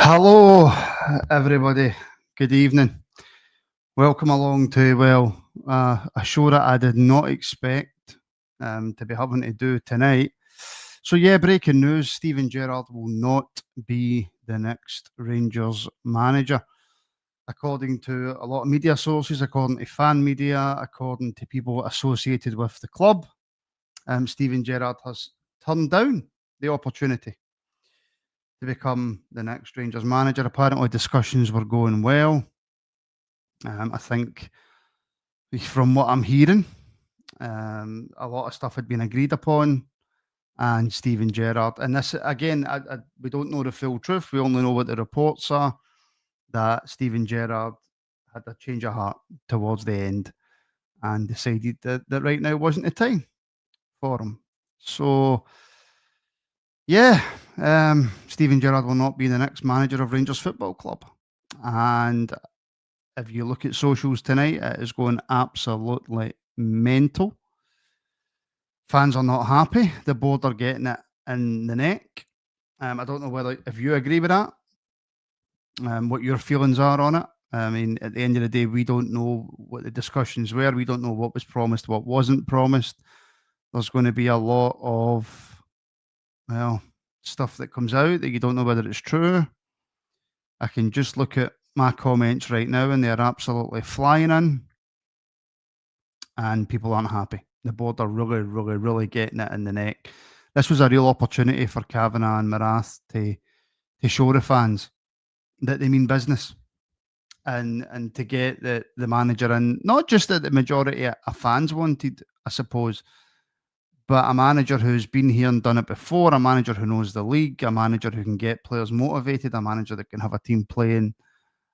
Hello, everybody. Good evening. Welcome along to, a show that I did not expect to be having to do tonight. So, yeah, breaking news, Steven Gerrard will not be the next Rangers manager. According to a lot of media sources, according to fan media, according to people associated with the club, Steven Gerrard has turned down the opportunity to become the next Rangers manager. Apparently, discussions were going well. I think from what I'm hearing, a lot of stuff had been agreed upon, and Steven Gerrard. And this again, we don't know the full truth. We only know what the reports are, that Steven Gerrard had a change of heart towards the end and decided that right now wasn't the time for him. So yeah, Steven Gerrard will not be the next manager of Rangers Football Club. And if you look at socials tonight, it is going absolutely mental. Fans are not happy. The board are getting it in the neck. I don't know whether if you agree with that, what your feelings are on it. I mean, at the end of the day, we don't know what the discussions were. We don't know what was promised, what wasn't promised. There's going to be a lot of, stuff that comes out that you don't know whether it's true. I can just look at my comments right now and they're absolutely flying in, and people aren't happy. The board are really, really, really getting it in the neck. This was a real opportunity for Kavanagh and Marath to show the fans that they mean business, and to get the manager in, not just that the majority of fans wanted, I suppose, but a manager who's been here and done it before, a manager who knows the league, a manager who can get players motivated, a manager that can have a team playing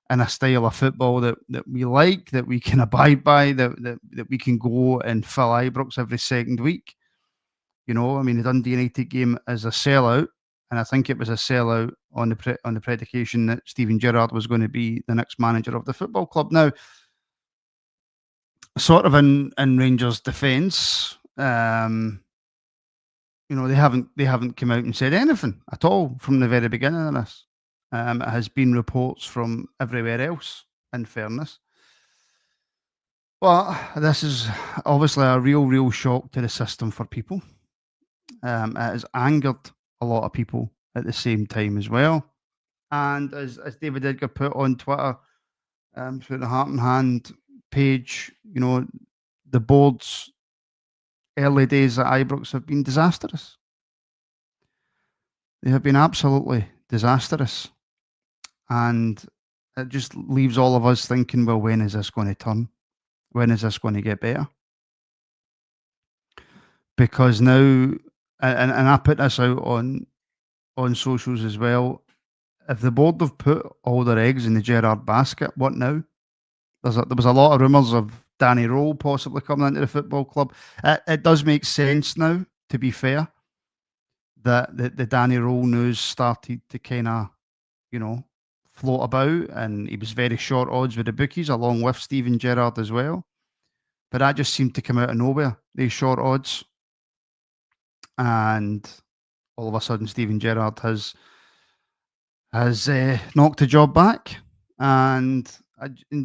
in a style of football that we like, that we can abide by, that we can go and fill Ibrox every second week. You know, I mean, the Dundee United game is a sellout, and I think it was a sellout on the predication that Steven Gerrard was going to be the next manager of the football club. Now, sort of in Rangers' defence, they haven't come out and said anything at all from the very beginning of this. It has been reports from everywhere else, in fairness. But this is obviously a real shock to the system for people. It has angered a lot of people at the same time as well. And as David Edgar put on Twitter, through the Heart and Hand page, the board's early days at Ibrox have been disastrous. They have been absolutely disastrous. And it just leaves all of us thinking, well, when is this going to turn? When is this going to get better? Because now, and I put this out on socials as well, if the board have put all their eggs in the Gerrard basket, what now? There was a lot of rumours of Danny Rowe possibly coming into the football club. It does make sense now, to be fair, that the Danny Rowe news started to kind of, float about, and he was very short odds with the bookies, along with Steven Gerrard as well. But that just seemed to come out of nowhere, these short odds. And all of a sudden, Steven Gerrard has knocked the job back. And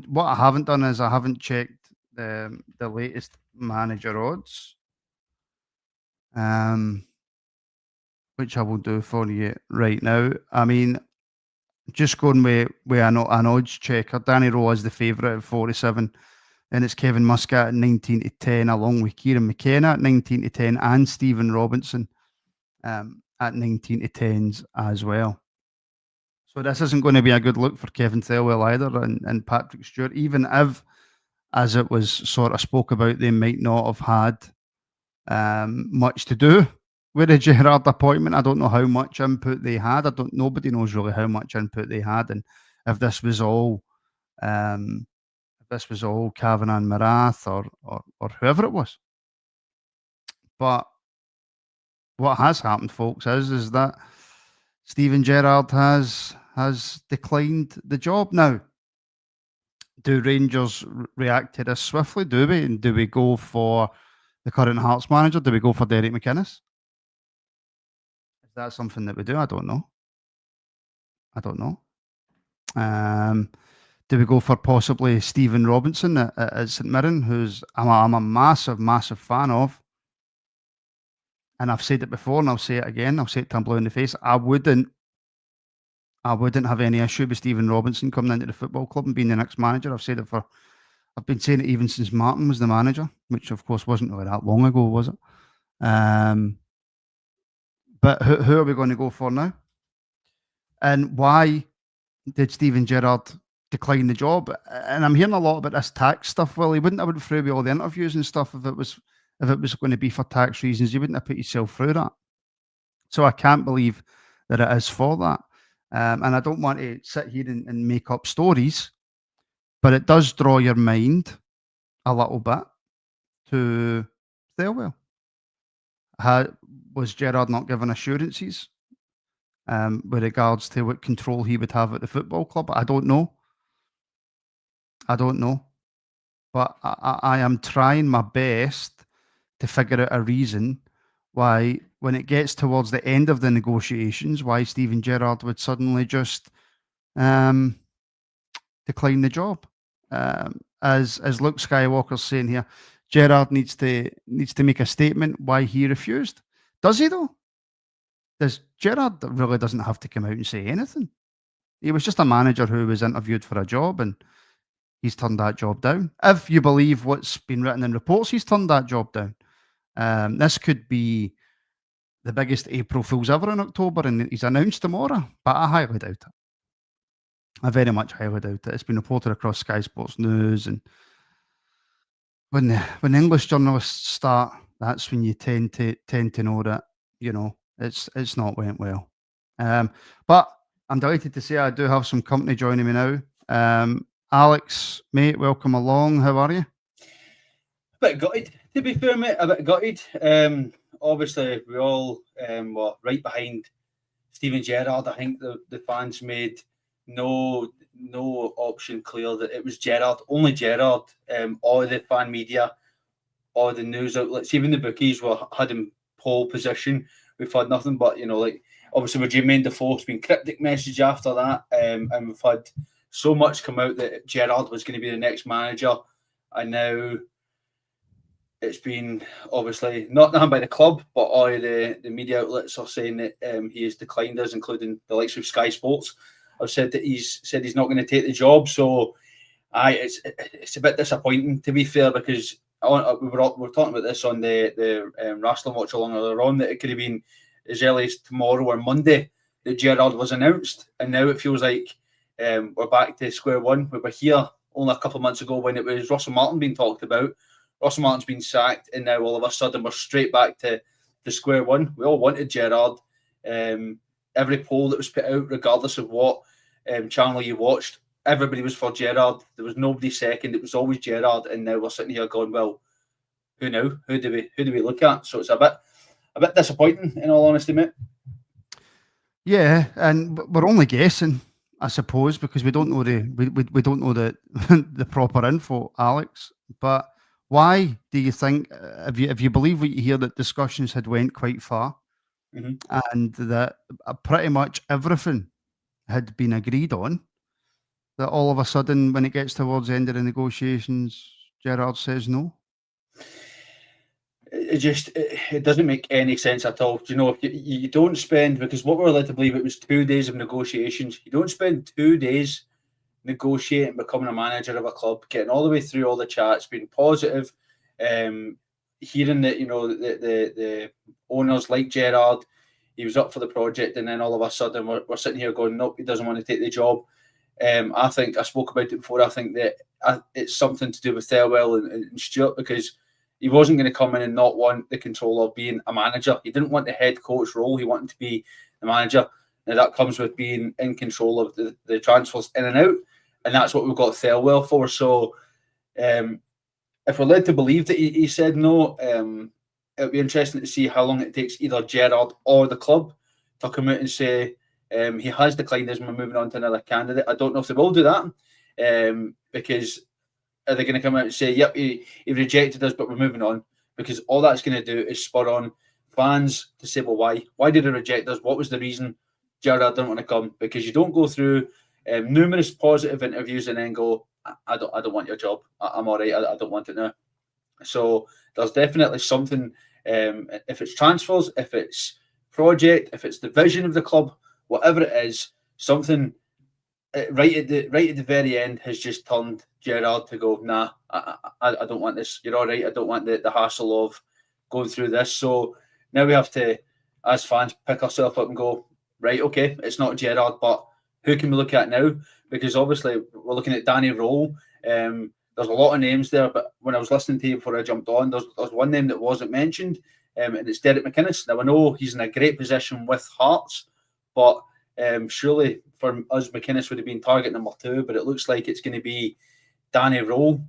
what I haven't done is I haven't checked the latest manager odds, which I will do for you right now. I mean, just going with an odds checker, Danny Rowe is the favourite at 47. Then it's Kevin Muscat at 19 to 10, along with Kieran McKenna at 19 to 10, and Stephen Robinson at 19 to 10s as well. So this isn't going to be a good look for Kevin Thelwell either, and Patrick Stewart, even if, as it was sort of spoke about, they might not have had much to do with the Gerrard appointment. I don't know how much input they had. Nobody knows really how much input they had, and if this was all Kavanagh and Marath or whoever it was. But what has happened, folks, is that Steven Gerrard has declined the job. Now, do Rangers react to this swiftly? Do we? And do we go for the current Hearts manager? Do we go for Derek McInnes? Is that something that we do? I don't know. Do we go for possibly Stephen Robinson at St Mirren, who's I'm a massive, massive fan of? And I've said it before, and I'll say it again. I'll say it till I'm blue in the face. I wouldn't have any issue with Stephen Robinson coming into the football club and being the next manager. I've been saying it even since Martin was the manager, which of course wasn't really that long ago, was it? But who are we going to go for now? And why did Steven Gerrard decline the job? And I'm hearing a lot about this tax stuff. Well, he wouldn't have went through with all the interviews and stuff if it was going to be for tax reasons. You wouldn't have put yourself through that. So I can't believe that it is for that. And I don't want to sit here and make up stories, but it does draw your mind a little bit to Thelwell. Was Gerrard not given assurances with regards to what control he would have at the football club? I don't know. But I am trying my best to figure out a reason why, when it gets towards the end of the negotiations, why Steven Gerrard would suddenly just decline the job. As Luke Skywalker's saying here, Gerrard needs to make a statement why he refused. Does he though? Gerrard really doesn't have to come out and say anything. He was just a manager who was interviewed for a job, and he's turned that job down. If you believe what's been written in reports, he's turned that job down. This could be the biggest April Fool's ever in October, and he's announced tomorrow, but I highly doubt it. I very much highly doubt it. It's been reported across Sky Sports News, and when the English journalists start, that's when you tend to know that, you know, it's not went well. But I'm delighted to say I do have some company joining me now. Alex, mate, welcome along. How are you? A bit gutted, to be fair, mate. A bit gutted. Obviously, we all were right behind Steven Gerrard. I think the fans made no option clear that it was Gerrard, only Gerrard. All the fan media, all the news outlets, even the bookies had him pole position. We've had nothing but, obviously with Jermaine Defoe's been cryptic message after that, and we've had so much come out that Gerrard was going to be the next manager, and now it's been obviously not done by the club, but all the media outlets are saying that he has declined us, including the likes of Sky Sports. I've said that he's not going to take the job, so it's a bit disappointing, to be fair, because we were talking about this on the Wrestling Watch along earlier on, that it could have been as early as tomorrow or Monday that Gerrard was announced, and now it feels like we're back to square one. We were here only a couple of months ago when it was Russell Martin being talked about. Russell Martin's been sacked, and now all of a sudden we're straight back to square one. We all wanted Gerrard. Every poll that was put out, regardless of what channel you watched, everybody was for Gerrard. There was nobody second. It was always Gerrard, and now we're sitting here going, well, who now? Who do we look at? So it's a bit disappointing, in all honesty, mate. Yeah, and we're only guessing, I suppose, because we don't know we don't know the proper info, Alex. But why do you think, if you believe what you hear, that discussions had went quite far, and that pretty much everything had been agreed on, that all of a sudden, when it gets towards the end of the negotiations, Gerrard says no? It doesn't make any sense at all. If you don't spend, because what we're led to believe, it was 2 days of negotiations. You don't spend 2 days negotiating, becoming a manager of a club, getting all the way through all the chats, being positive, hearing that the owners like Gerrard, he was up for the project, and then all of a sudden we're sitting here going, nope, he doesn't want to take the job. I think I spoke about it before. I think that it's something to do with Thelwell and Stuart, because he wasn't going to come in and not want the control of being a manager. He didn't want the head coach role. He wanted to be the manager. Now that comes with being in control of the transfers in and out, and that's what we've got Thelwell for. So if we're led to believe that he said no, it'll be interesting to see how long it takes either Gerrard or the club to come out and say he has declined us and we're moving on to another candidate. I don't know if they will do that, because are they going to come out and say, yep, he rejected us, but we're moving on? Because all that's going to do is spur on fans to say, well, why? Why did he reject us? What was the reason Gerrard didn't want to come? Because you don't go through numerous positive interviews and then go, I don't want your job. I'm all right. I don't want it now. So there's definitely something. If it's transfers, if it's project, if it's the vision of the club, whatever it is, something right at the very end has just turned Gerrard to go, nah, I don't want this. You're all right. I don't want the hassle of going through this. So now we have to, as fans, pick ourselves up and go, right, okay, it's not Gerrard, but who can we look at now? Because obviously we're looking at Danny Rowe. There's a lot of names there, but when I was listening to you before I jumped on, there's one name that wasn't mentioned, and it's Derek McInnes. Now I know he's in a great position with Hearts, but surely for us, McInnes would have been target number 2, but it looks like it's going to be Danny Rowe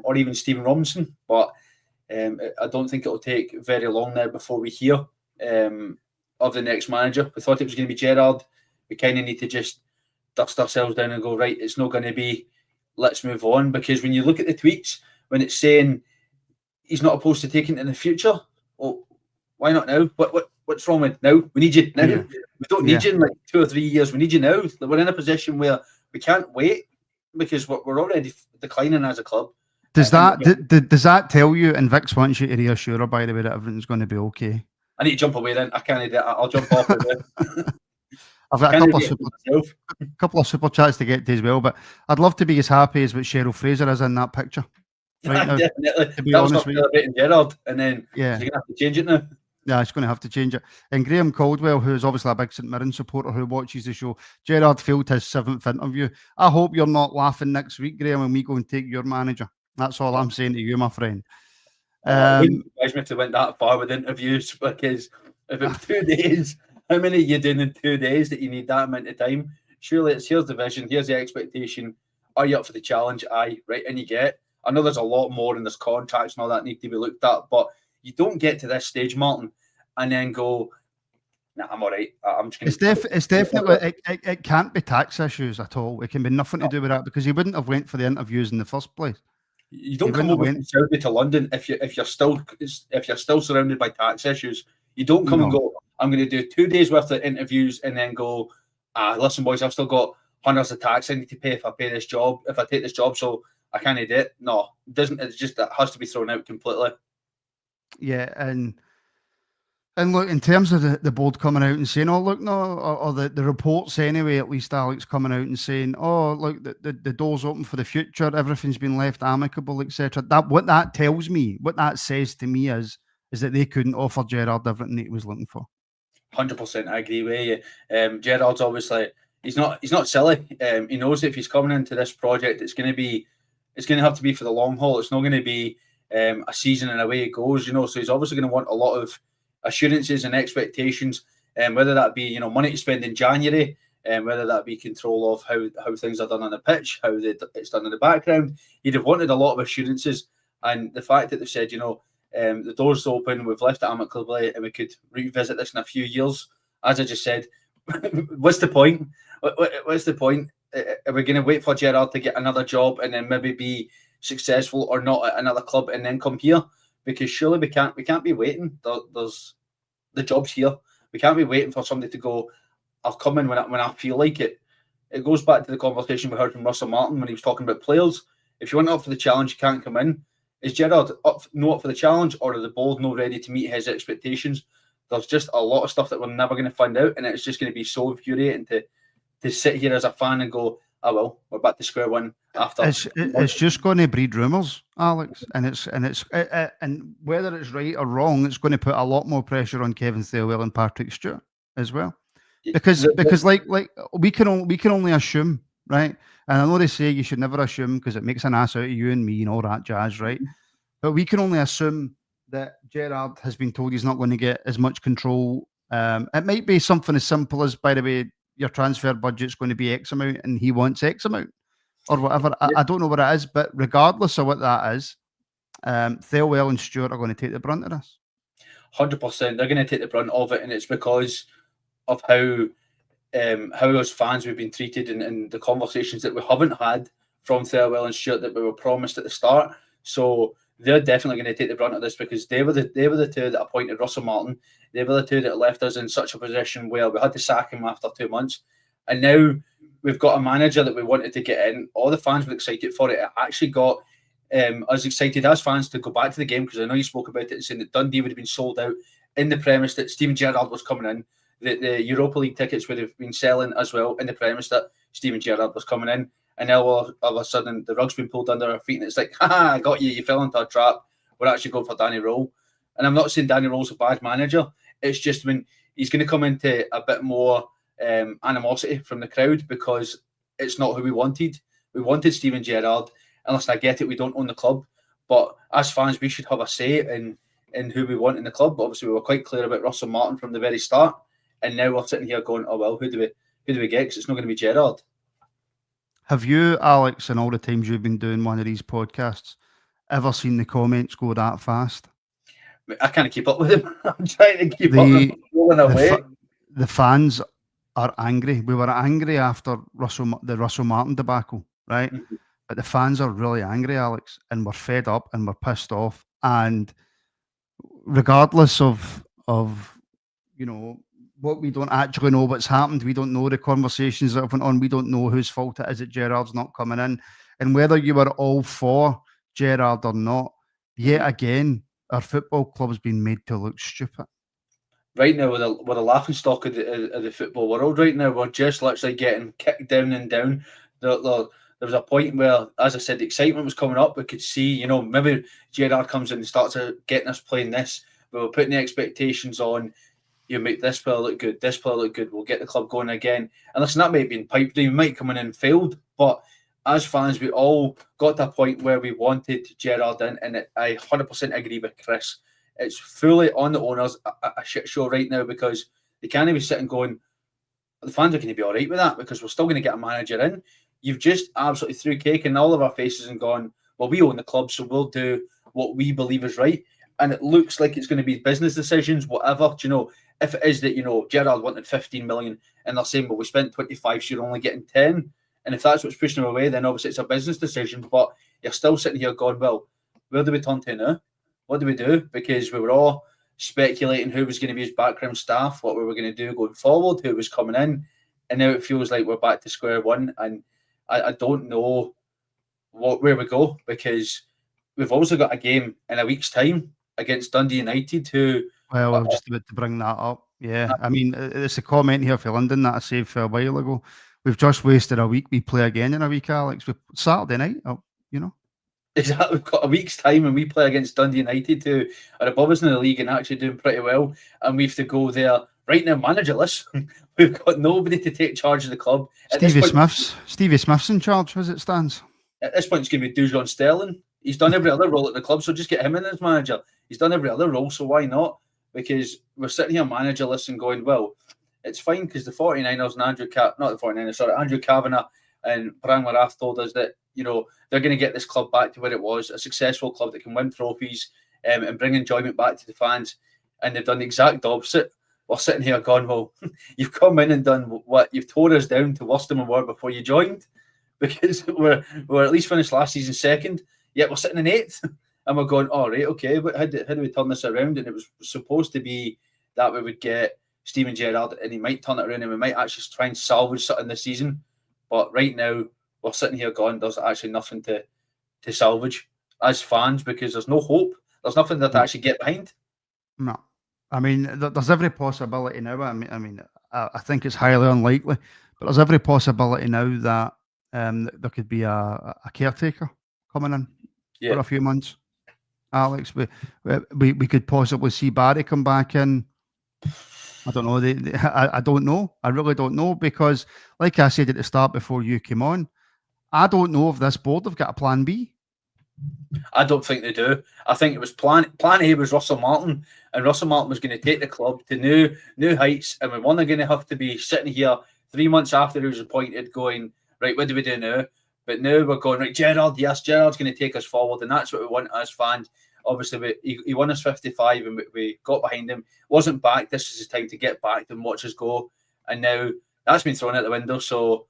or even Stephen Robinson. But I don't think it'll take very long now before we hear of the next manager. We thought it was going to be Gerrard. We kind of need to just dust ourselves down and go, right, it's not going to be, let's move on. Because when you look at the tweets, when it's saying he's not opposed to taking it in the future, well, why not now? What's wrong with now? We need you now. Yeah. We don't need you in like 2 or 3 years. We need you now. We're in a position where we can't wait because we're already declining as a club. Does that tell you, and Vix wants you to reassure her, by the way, that everything's going to be okay? I need to jump away then. I can't do that. I'll jump off of it. I've got a couple of super chats to get to as well, but I'd love to be as happy as what Cheryl Fraser is in that picture. Right now, definitely. To be honest with you, celebrating Gerrard, and then you're going to have to change it now. Yeah, it's going to have to change it. And Graham Caldwell, who's obviously a big St Mirren supporter who watches the show, Gerrard failed his 7th interview. I hope you're not laughing next week, Graham, when we go and take your manager. That's all I'm saying to you, my friend. It wouldn't surprise me if they went that far with interviews, because if it's 2 days, how many are you doing in 2 days that you need that amount of time? Surely it's here's the vision, here's the expectation. Are you up for the challenge? Aye, right, and you get. I know there's a lot more in this contracts and all that need to be looked at, but you don't get to this stage, Martin, and then go, nah, I'm all right. I'm just going it's definitely, it can't be tax issues at all. It can be nothing to do with that, because he wouldn't have went for the interviews in the first place. You don't come over from Saudi to London if you're still surrounded by tax issues. You don't come and go, I'm going to do 2 days worth of interviews and then go, listen, boys, I've still got hundreds of tax I need to pay if I take this job, so I can't do it. No, it doesn't. It's just that has to be thrown out completely. Yeah, and look, in terms of the board coming out and saying, oh, look, no, or the reports anyway, at least Alex coming out and saying, oh, look, the door's open for the future, everything's been left amicable, etc. What that tells me, what that says to me is that they couldn't offer Gerrard everything that he was looking for. 100%, I agree with you. Gerrard's obviously he's not silly. He knows that if he's coming into this project, it's going to have to be for the long haul. It's not going to be a season and away it goes, So he's obviously going to want a lot of assurances and expectations, whether that be money to spend in January, whether that be control of how things are done on the pitch, how it's done in the background. He'd have wanted a lot of assurances, and the fact that they said, the door's open, we've left it amicably, and we could revisit this in a few years. As I just said, what's the point? What's the point? Are we going to wait for Gerrard to get another job and then maybe be successful or not at another club and then come here? Because surely we can't be waiting. There's the job's here. We can't be waiting for somebody to go, I'll come in when I feel like it. It goes back to the conversation we heard from Russell Martin when he was talking about players. If you want up for the challenge, you can't come in. Is Gerrard up for the challenge, or are the board not ready to meet his expectations? There's just a lot of stuff that we're never going to find out, and it's just going to be so infuriating to sit here as a fan and go, oh well, we're back to square one after. It's just going to breed rumours, Alex, and whether it's right or wrong, it's going to put a lot more pressure on Kevin Thelwell and Patrick Stewart as well, because like we can only assume, right? And I know they say you should never assume because it makes an ass out of you and me and all that jazz, right? But we can only assume that Gerrard has been told he's not going to get as much control. It might be something as simple as, by the way, your transfer budget's going to be X amount and he wants X amount or whatever. I don't know what it is, but regardless of what that is, Thelwell and Stewart are going to take the brunt of this. 100%. They're going to take the brunt of it, and it's because of how as fans we've been treated and the conversations that we haven't had from Thelwell and Stewart that we were promised at the start. So they're definitely going to take the brunt of this, because they were the two that appointed Russell Martin. They were the two that left us in such a position where we had to sack him after 2 months, and now we've got a manager that we wanted to get in. All the fans were excited for it. It actually got us excited as fans to go back to the game, because I know you spoke about it, saying that Dundee would have been sold out in the premise that Steven Gerrard was coming in. The Europa League tickets would have been selling as well in the premise that Steven Gerrard was coming in. And now all of a sudden the rug's been pulled under our feet, and it's like, haha, I got you. You fell into a trap. We're actually going for Danny Rowe. And I'm not saying Danny Rowe's a bad manager. It's just when he's going to come into a bit more animosity from the crowd, because it's not who we wanted. We wanted Steven Gerrard. And listen, I get it, we don't own the club, but as fans, we should have a say in who we want in the club. But obviously, we were quite clear about Russell Martin from the very start, and now we're sitting here going, oh well, who do we get? Because it's not going to be Gerrard. Have you, Alex, in all the times you've been doing one of these podcasts, ever seen the comments go that fast? I can't keep up with him. I'm trying to keep up with him rolling away. The fans are angry. We were angry after the Russell Martin debacle, right? Mm-hmm. But the fans are really angry, Alex, and we're fed up and we're pissed off. And regardless of what, we don't actually know what's happened. We don't know the conversations that have went on. We don't know whose fault it is that Gerrard's not coming in. And whether you were all for Gerrard or not, yet again, our football club's been made to look stupid. Right now, we're a laughing stock of the football world. Right now, we're just literally getting kicked down and down. There was a point where, as I said, the excitement was coming up. We could see, maybe Gerrard comes in and starts getting us playing this. We were putting the expectations on, you make this player look good, this player look good, we'll get the club going again. And listen, that might have been piped dream, might come in and failed, but as fans, we all got to a point where we wanted Gerrard in, and I 100% agree with Chris. It's fully on the owners, a shit show right now, because they can't even sit and going, the fans are going to be all right with that, because we're still going to get a manager in. You've just absolutely threw cake in all of our faces and gone, well, we own the club, so we'll do what we believe is right. And it looks like it's going to be business decisions, whatever. If it is that, Gerrard wanted 15 million and they're saying, well, we spent 25, so you're only getting 10. And if that's what's pushing them away, then obviously it's a business decision. But you're still sitting here going, well, where do we turn to now? What do we do? Because we were all speculating who was going to be his background staff, what we were going to do going forward, who was coming in. And now it feels like we're back to square one. And I don't know where we go, because we've also got a game in a week's time against Dundee United, who... Well, I was just about to bring that up. Yeah, I mean, it's a comment here for London that I saved for a while ago. We've just wasted a week. We play again in a week, Alex. Saturday night, Exactly. We've got a week's time and we play against Dundee United, who are above us in the league and actually doing pretty well. And we have to go there right now managerless. We've got nobody to take charge of the club. Stevie Smith's in charge as it stands. At this point, it's going to be Dujon Sterling. He's done every other role at the club, so just get him in as manager. He's done every other role, so why not? Because we're sitting here managerless and going, well, it's fine, because the 49ers and Andrew Kavanagh and Brian Larath told us that, they're going to get this club back to where it was, a successful club that can win trophies and bring enjoyment back to the fans. And they've done the exact opposite. We're sitting here going, well, you've come in and done what? You've tore us down to worse than we were before you joined, because we're at least finished last season second, yet we're sitting in 8th. And we're going, all right, okay, but how do we turn this around? And it was supposed to be that we would get Steven Gerrard and he might turn it around and we might actually try and salvage something this season. But right now, we're sitting here going, there's actually nothing to salvage as fans, because there's no hope. There's nothing to actually get behind. No. I mean, there's every possibility now. I think it's highly unlikely, but there's every possibility now that there could be a caretaker coming in for a few months. Alex, we could possibly see Barry come back in. I don't know. I don't know. I really don't know, because, like I said at the start before you came on, I don't know if this board have got a plan B. I don't think they do. I think it was plan A was Russell Martin, and Russell Martin was going to take the club to new heights, and we're only going to have to be sitting here 3 months after he was appointed going, right, what do we do now? But now we're going, right, Gerrard, yes, Gerrard's going to take us forward, and that's what we want as fans. Obviously, he won us 55 and we got behind him. Wasn't back. This is his time to get back and watch us go. And now that's been thrown out the window. So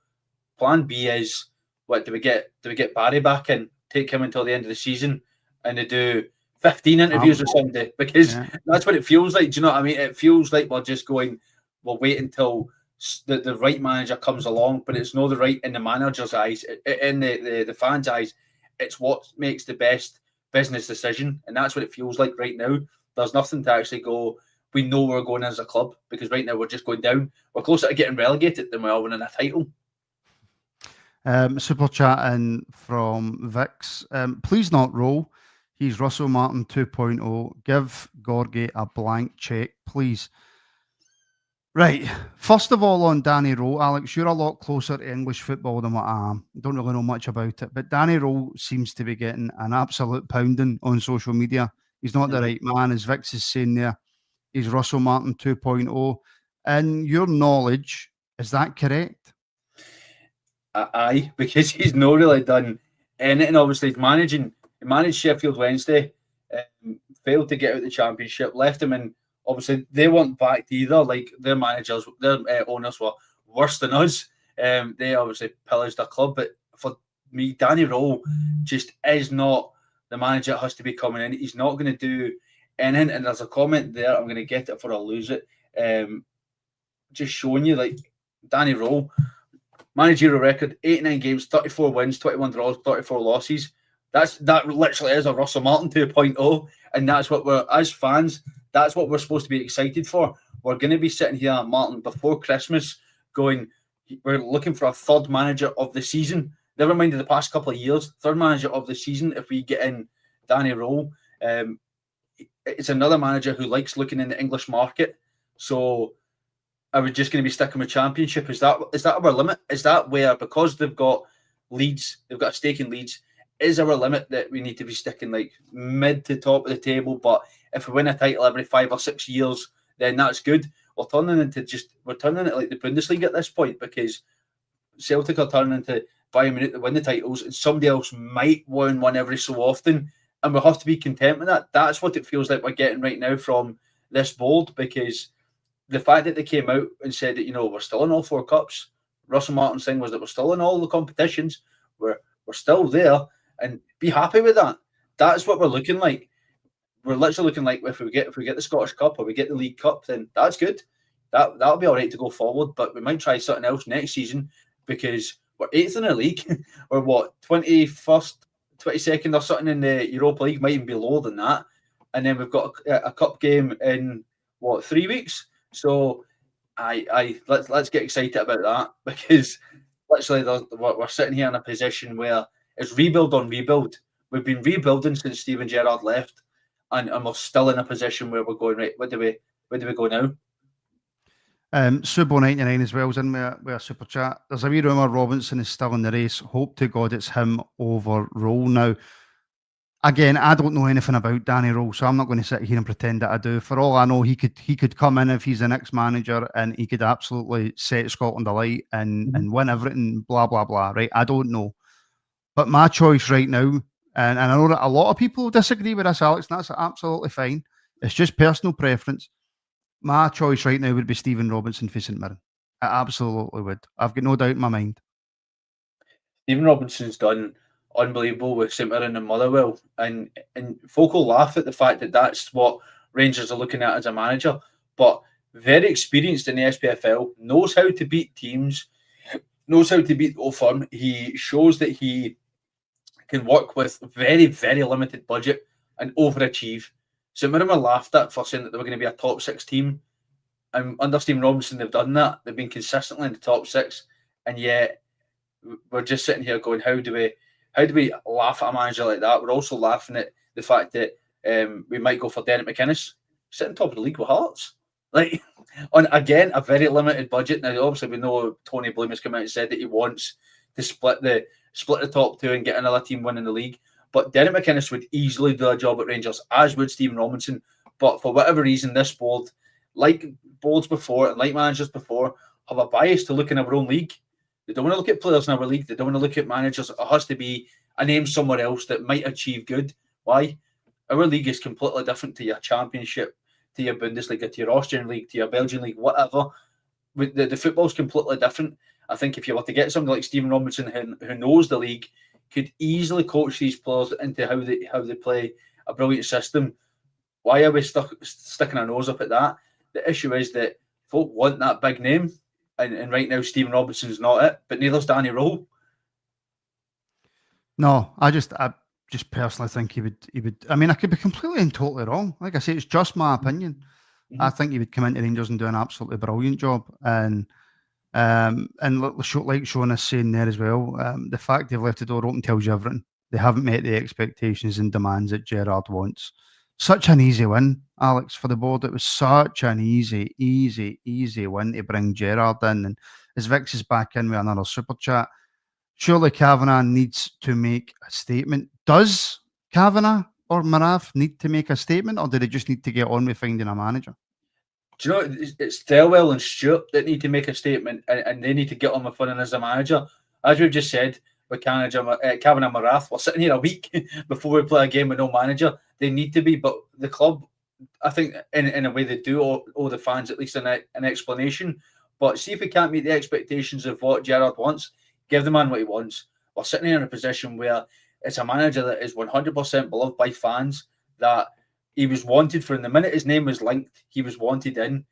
plan B is, what do we get? Do we get Barry back in, take him until the end of the season, and they do 15 interviews or something? Because that's what it feels like. Do you know what I mean? It feels like we're just going, we'll wait until the right manager comes along, but it's not the right in the manager's eyes, in the fans' eyes. It's what makes the best business decision, and that's what it feels like right now. There's nothing to actually go, we know we're going as a club, because right now we're just going down. We're closer to getting relegated than we are winning a title. Super chat in from Vix. Please not roll. He's Russell Martin 2.0. Give Gorgie a blank check, please. Right. First of all, on Danny Rowe, Alex, you're a lot closer to English football than what I am. Don't really know much about it, but Danny Rowe seems to be getting an absolute pounding on social media. He's not the right man, as Vix is saying there. He's Russell Martin 2.0. In your knowledge, is that correct? Aye, because he's not really done anything. Obviously, he managed Sheffield Wednesday, failed to get out the Championship, left him in. Obviously, they weren't backed either. Like, their managers, their owners were worse than us. They obviously pillaged their club. But for me, Danny Rowe just is not the manager that has to be coming in. He's not going to do anything. And there's a comment there, I'm going to get it before I lose it. Just showing you, like, Danny Rowe, managerial record, 89 games, 34 wins, 21 draws, 34 losses. That literally is a Russell Martin 2.0. And that's what we're, as fans, that's what we're supposed to be excited for. We're going to be sitting here, Martin, before Christmas going, we're looking for a third manager of the season. Never mind the past couple of years, third manager of the season if we get in Danny Rowe. It's another manager who likes looking in the English market. So are we just going to be sticking with Championship? Is that our limit? Is that where, because they've got Leeds, they've got a stake in Leeds, is our limit that we need to be sticking like mid to top of the table? But if we win a title every 5 or 6 years, then that's good. We're turning it like the Bundesliga at this point, because Celtic are turning into Bayern Munich to win the titles, and somebody else might win one every so often, and we'll have to be content with that. That's what it feels like we're getting right now from this board, because the fact that they came out and said that, we're still in all 4 cups. Russell Martin's thing was that we're still in all the competitions. We're still there, and be happy with that. That's what we're looking like. We're literally looking like if we get the Scottish Cup or we get the League Cup, then that's good. That'll be all right to go forward. But we might try something else next season, because we're 8th in the league. We're 21st, 22nd or something in the Europa League, might even be lower than that. And then we've got a cup game in 3 weeks. So let's get excited about that, because literally we're sitting here in a position where it's rebuild on rebuild. We've been rebuilding since Steven Gerrard left, and we're still in a position where we're going, right, where do we go now? Subo99 as well is in with a super chat. There's a wee rumour Robinson is still in the race. Hope to God it's him over Rowe. Now, again, I don't know anything about Danny Rowe, so I'm not going to sit here and pretend that I do. For all I know, he could come in if he's the next manager, and he could absolutely set Scotland alight and win everything, blah, blah, blah, right? I don't know. But my choice right now, and I know that a lot of people disagree with this, Alex, and that's absolutely fine. It's just personal preference. My choice right now would be Stephen Robinson for St Mirren. I absolutely would. I've got no doubt in my mind. Stephen Robinson's done unbelievable with St Mirren and Motherwell, and folk will laugh at the fact that that's what Rangers are looking at as a manager, but very experienced in the SPFL, knows how to beat teams, knows how to beat Old Firm. He shows that he can work with very, very limited budget and overachieve. St Mirren were laughed at for saying that they were going to be a top 6 team, and under Stephen Robinson they've done that. They've been consistently in the top 6, and yet we're just sitting here going, how do we laugh at a manager like that? We're also laughing at the fact that we might go for Derek McInnes, sitting top of the league with Hearts. Like, on, again, a very limited budget. Now, obviously, we know Tony Bloom has come out and said that he wants to split the top 2 and get another team winning the league. But Derek McInnes would easily do a job at Rangers, as would Stephen Robinson. But for whatever reason, this board, like boards before and like managers before, have a bias to look in our own league. They don't want to look at players in our league. They don't want to look at managers. It has to be a name somewhere else that might achieve good. Why? Our league is completely different to your Championship, to your Bundesliga, to your Austrian league, to your Belgian league, whatever. The football's completely different. I think if you were to get somebody like Stephen Robinson who knows the league, could easily coach these players into how they play a brilliant system. Why are we sticking our nose up at that? The issue is that folk want that big name. and right now Stephen Robinson's not it, but neither's Danny Rowe. No, I just personally think he would. I mean, I could be completely and totally wrong. Like I say, it's just my opinion. I think he would come into Rangers and do an absolutely brilliant job. And like Sean is saying there as well, the fact they've left the door open tells you everything. They haven't met the expectations and demands that Gerrard wants. Such an easy win, Alex, for the board. It was such an easy win to bring Gerrard in. And as Vix is back in with another super chat, surely Kavanagh needs to make a statement. Does Kavanagh or Marav need to make a statement, or do they just need to get on with finding a manager? Do you know, it's Thelwell and Stewart that need to make a statement, and they need to get on with finding as a manager. As we've just said, with Kavanagh Marath, we're sitting here a week before we play a game with no manager. They need to be, but the club, I think, in a way, they do owe the fans at least an explanation. But see if we can't meet the expectations of what Gerrard wants, give the man what he wants. We're sitting here in a position where it's a manager that is 100% beloved by fans, that he was wanted from the minute his name was linked, he was wanted in.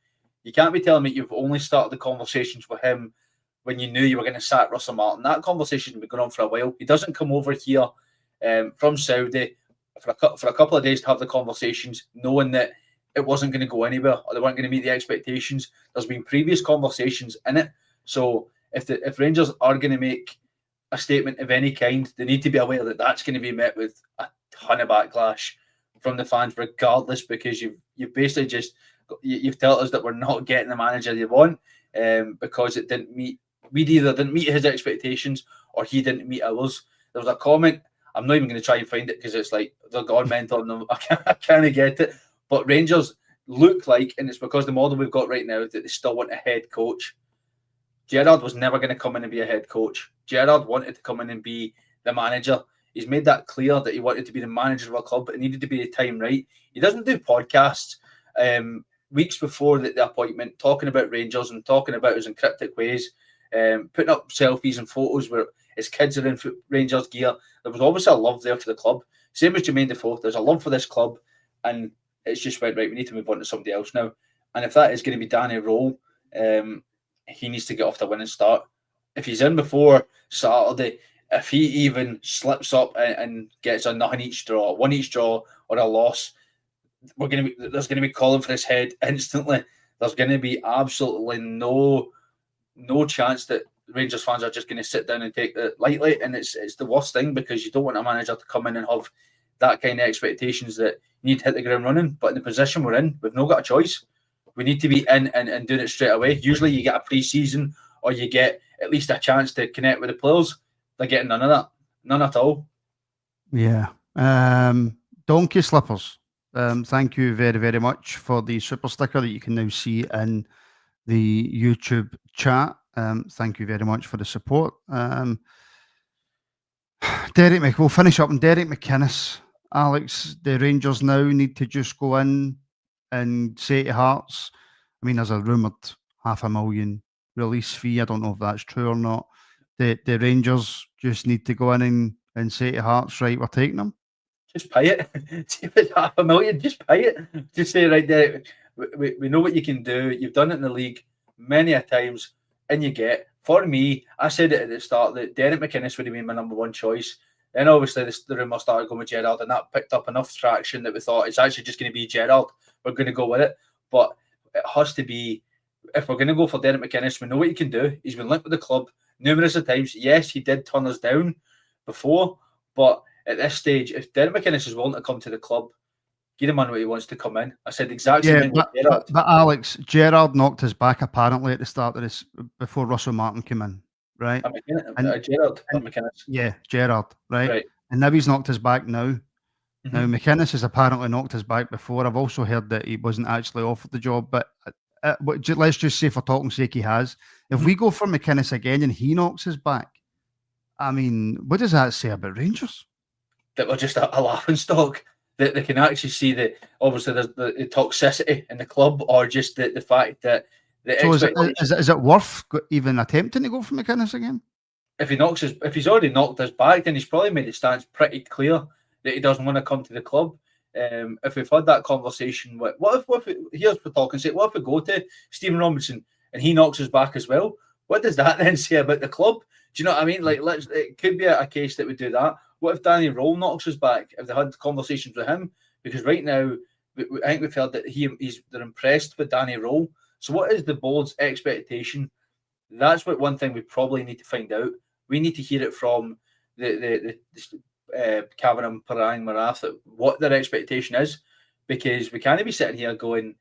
You can't be telling me you've only started the conversations with him when you knew you were going to sack Russell Martin. That conversation's been going on for a while. He doesn't come over here from Saudi for a couple of days to have the conversations, knowing that it wasn't going to go anywhere or they weren't going to meet the expectations. There's been previous conversations in it. So if Rangers are going to make a statement of any kind, they need to be aware that that's going to be met with a ton of backlash from the fans, regardless, because you've basically just you've told us that we're not getting the manager they want because it didn't meet. We either didn't meet his expectations or he didn't meet ours. There was a comment. I'm not even going to try and find it because it's like they're gone mental on them. I can't get it. But Rangers look like, and it's because the model we've got right now, that they still want a head coach. Gerrard was never going to come in and be a head coach. Gerrard wanted to come in and be the manager. He's made that clear that he wanted to be the manager of a club, but it needed to be the time right. He doesn't do podcasts weeks before the appointment, talking about Rangers and talking about us in cryptic ways, putting up selfies and photos where his kids are in Rangers gear. There was obviously a love there for the club. Same as Jermaine Defoe, there's a love for this club, and it's just went, right, we need to move on to somebody else now. And if that is going to be Danny Rowe, he needs to get off the winning start. If he's in before Saturday, if he even slips up and gets a nothing each draw, one each draw, or a loss, there's going to be calling for his head instantly. There's going to be absolutely no chance that Rangers fans are just going to sit down and take it lightly. And it's the worst thing, because you don't want a manager to come in and have that kind of expectations that you need to hit the ground running. But in the position we're in, we've not got a choice. We need to be in and doing it straight away. Usually you get a pre-season or you get at least a chance to connect with the players. They're getting none of that. None at all. Yeah. Donkey Slippers. Thank you very, very much for the super sticker that you can now see in the YouTube chat. Thank you very much for the support. We'll finish up on Derek McInnes. Alex, the Rangers now need to just go in and say to Hearts, I mean, there's a rumoured $500,000 release fee. I don't know if that's true or not. The Rangers just need to go in and say to Hearts, right, we're taking them. Just pay it. If it's $500,000, just pay it. Just say, right there, we know what you can do. You've done it in the league many a times, and you get. For me, I said it at the start that Derek McInnes would have been my number one choice. Then obviously the rumour started going with Gerrard, and that picked up enough traction that we thought it's actually just going to be Gerrard. We're going to go with it. But it has to be, if we're going to go for Derek McInnes, we know what he can do. He's been linked with the club numerous times. Yes, he did turn us down before, but at this stage, if Derek McInnes is willing to come to the club, give him on what he wants to come in. I said exactly. Yeah, but Alex, Gerrard knocked us back apparently at the start of this before Russell Martin came in, right? Gerrard, McInnes. Yeah, Gerrard, right? And now he's knocked us back now. Mm-hmm. Now McInnes has apparently knocked us back before. I've also heard that he wasn't actually offered the job, but let's just say for talking's sake he has. If we go for McInnes again and he knocks us back, I mean, what does that say about Rangers? That we're just a laughing stock. That they can actually see that obviously there's the toxicity in the club, or just the fact that is it worth even attempting to go for McInnes again? If he's already knocked us back, then he's probably made his stance pretty clear that he doesn't want to come to the club. If we've had that conversation with, here's for talking sake, what if we go to Stephen Robinson and he knocks us back as well, what does that then say about the club? Do you know what I mean? Like, it could be a case that would do that. What if Danny Rowe knocks us back? If they had conversations with him, because right now I think we've heard that they're impressed with Danny Rowe. So what is the board's expectation? That's one thing we probably need to find out. We need to hear it from the Cavan and Perrine Marath what their expectation is, because we can't be sitting here going,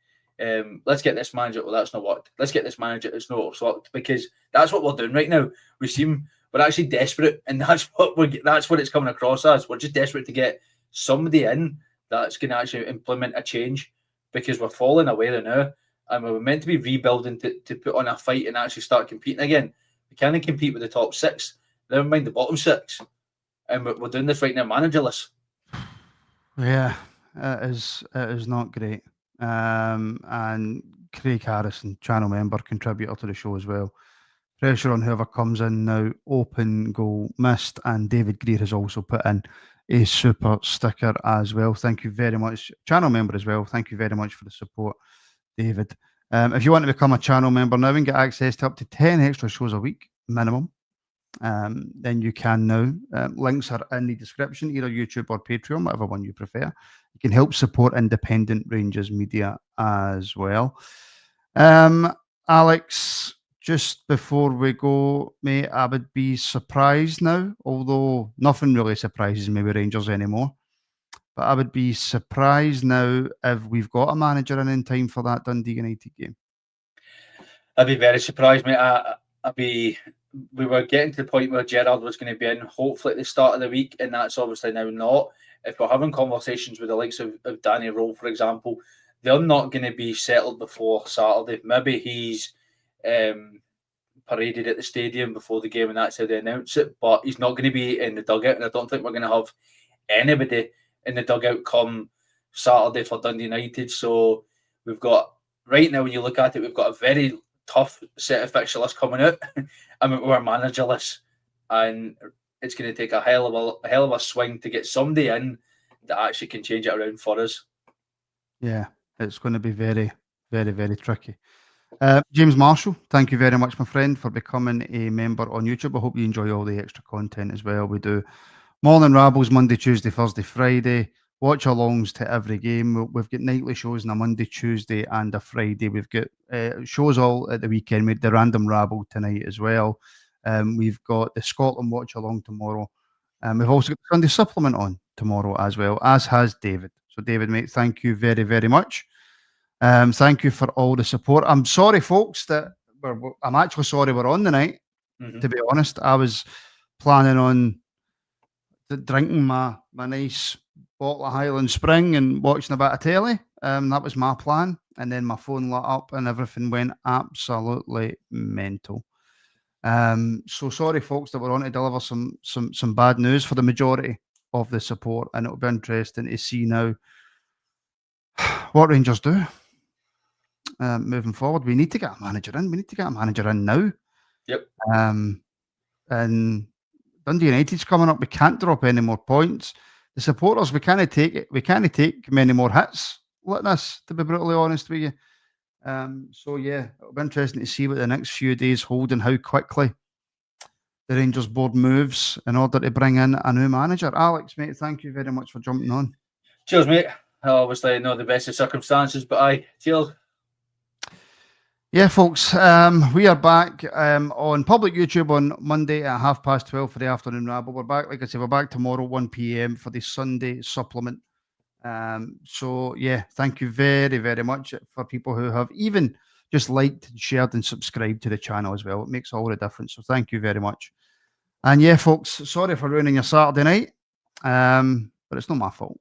let's get this manager. Well, that's not worked. Let's get this manager. It's not worked, because that's what we're doing right now. We're actually desperate, and that's what it's coming across as. We're just desperate to get somebody in that's going to actually implement a change, because we're falling away now, and we were meant to be rebuilding to put on a fight and actually start competing again. We can't compete with the top six, never mind the bottom six, and we're doing this right now managerless. Yeah, it is not great. And Craig Harrison, channel member, contributor to the show as well. Pressure on whoever comes in now. Open goal missed, and David Greer has also put in a super sticker as well. Thank you very much, channel member as well. Thank you very much for the support, David. If you want to become a channel member now and get access to up to 10 extra shows a week minimum, then you can now. Links are in the description, either YouTube or Patreon, whatever one you prefer. You can help support independent Rangers media as well. Alex, just before we go, mate, I would be surprised now, although nothing really surprises me with Rangers anymore, but I would be surprised now if we've got a manager in time for that Dundee United game. I'd be very surprised, mate. We were getting to the point where Gerrard was going to be in, hopefully at the start of the week, and that's obviously now not. If we're having conversations with the likes of Danny Rowe, for example, they're not going to be settled before Saturday. Maybe he's paraded at the stadium before the game, and that's how they announce it, but he's not going to be in the dugout, and I don't think we're going to have anybody in the dugout come Saturday for Dundee United. So we've got, right now when you look at it, we've got a very tough set of fixture lists coming out. I mean, we're managerless, and it's going to take a hell of a swing to get somebody in that actually can change it around for us. Yeah, it's going to be very, very, very tricky. James Marshall, thank you very much, my friend, for becoming a member on YouTube. I hope you enjoy all the extra content as well. We do morning rabbles Monday, Tuesday, Thursday, Friday. Watch alongs to every game. We've got nightly shows on a Monday, Tuesday, and a Friday. We've got shows all at the weekend. We had the random rabble tonight as well. We've got the Scotland watch along tomorrow. We've also got the Sunday supplement on tomorrow as well, as has David. So, David, mate, thank you very, very much. Thank you for all the support. I'm sorry, folks, I'm actually sorry we're on the night. Mm-hmm. To be honest, I was planning on drinking my nice bottle of Highland Spring and watching a bit of telly. That was my plan. And then my phone lit up and everything went absolutely mental. So sorry, folks, that we're on to deliver some bad news for the majority of the support. And it'll be interesting to see now what Rangers do moving forward. We need to get a manager in. We need to get a manager in now. Yep. And Dundee United's coming up. We can't drop any more points. The supporters, we can't take many more hits like this, to be brutally honest with you. So yeah, it'll be interesting to see what the next few days hold and how quickly the Rangers board moves in order to bring in a new manager. Alex, mate, thank you very much for jumping on. Cheers, mate. Obviously, not the best of circumstances, but cheers. Yeah, folks, we are back on public YouTube on Monday at 12:30 for the afternoon rabble. We're back, like I said, we're back tomorrow 1 p.m. for the Sunday supplement. So yeah, thank you very, very much for people who have even just liked, shared, and subscribed to the channel as well. It makes all the difference. So thank you very much. And yeah, folks, sorry for ruining your Saturday night, but it's not my fault.